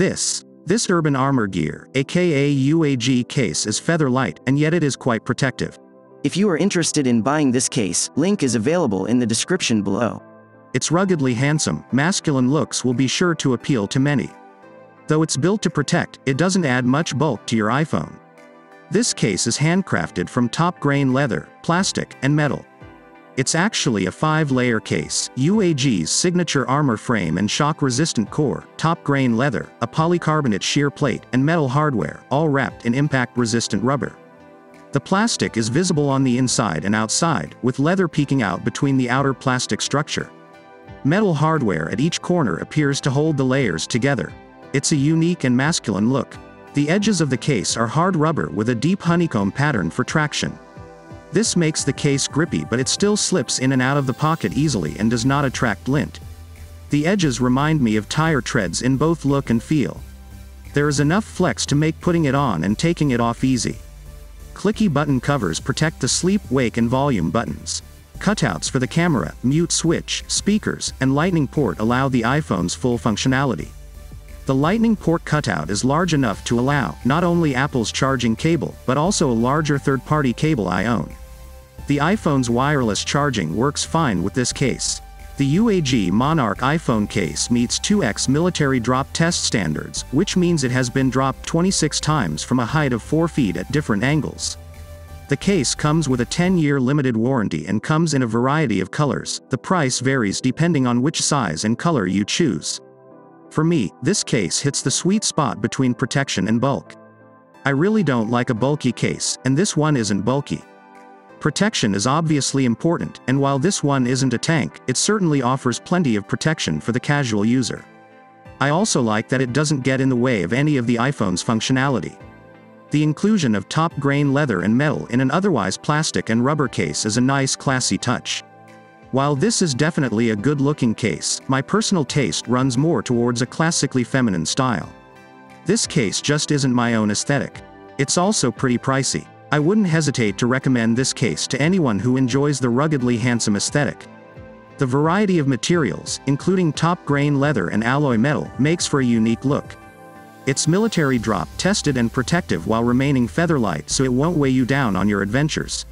This urban armor gear, aka UAG case, is feather light, and yet it is quite protective. If you are interested in buying this case, link is available in the description below. Its ruggedly handsome, masculine looks will be sure to appeal to many. Though it's built to protect, it doesn't add much bulk to your iPhone. This case is handcrafted from top-grain leather, plastic, and metal. It's actually a 5-layer case, UAG's signature armor frame and shock-resistant core, top-grain leather, a polycarbonate shear plate, and metal hardware, all wrapped in impact-resistant rubber. The plastic is visible on the inside and outside, with leather peeking out between the outer plastic structure. Metal hardware at each corner appears to hold the layers together. It's a unique and masculine look. The edges of the case are hard rubber with a deep honeycomb pattern for traction. This makes the case grippy, but it still slips in and out of the pocket easily and does not attract lint. The edges remind me of tire treads in both look and feel. There is enough flex to make putting it on and taking it off easy. Clicky button covers protect the sleep, wake, and volume buttons. Cutouts for the camera, mute switch, speakers, and lightning port allow the iPhone's full functionality. The lightning port cutout is large enough to allow not only Apple's charging cable, but also a larger third-party cable I own. The iPhone's wireless charging works fine with this case. The UAG Monarch iPhone case meets 2x military drop test standards, which means it has been dropped 26 times from a height of 4 feet at different angles. The case comes with a 10-year limited warranty and comes in a variety of colors. The price varies depending on which size and color you choose. For me, this case hits the sweet spot between protection and bulk. I really don't like a bulky case, and this one isn't bulky. Protection is obviously important, and while this one isn't a tank, it certainly offers plenty of protection for the casual user. I also like that it doesn't get in the way of any of the iPhone's functionality. The inclusion of top-grain leather and metal in an otherwise plastic and rubber case is a nice, classy touch. While this is definitely a good-looking case, my personal taste runs more towards a classically feminine style. This case just isn't my own aesthetic. It's also pretty pricey. I wouldn't hesitate to recommend this case to anyone who enjoys the ruggedly handsome aesthetic. The variety of materials, including top-grain leather and alloy metal, makes for a unique look. It's military drop tested and protective while remaining feather light, so it won't weigh you down on your adventures.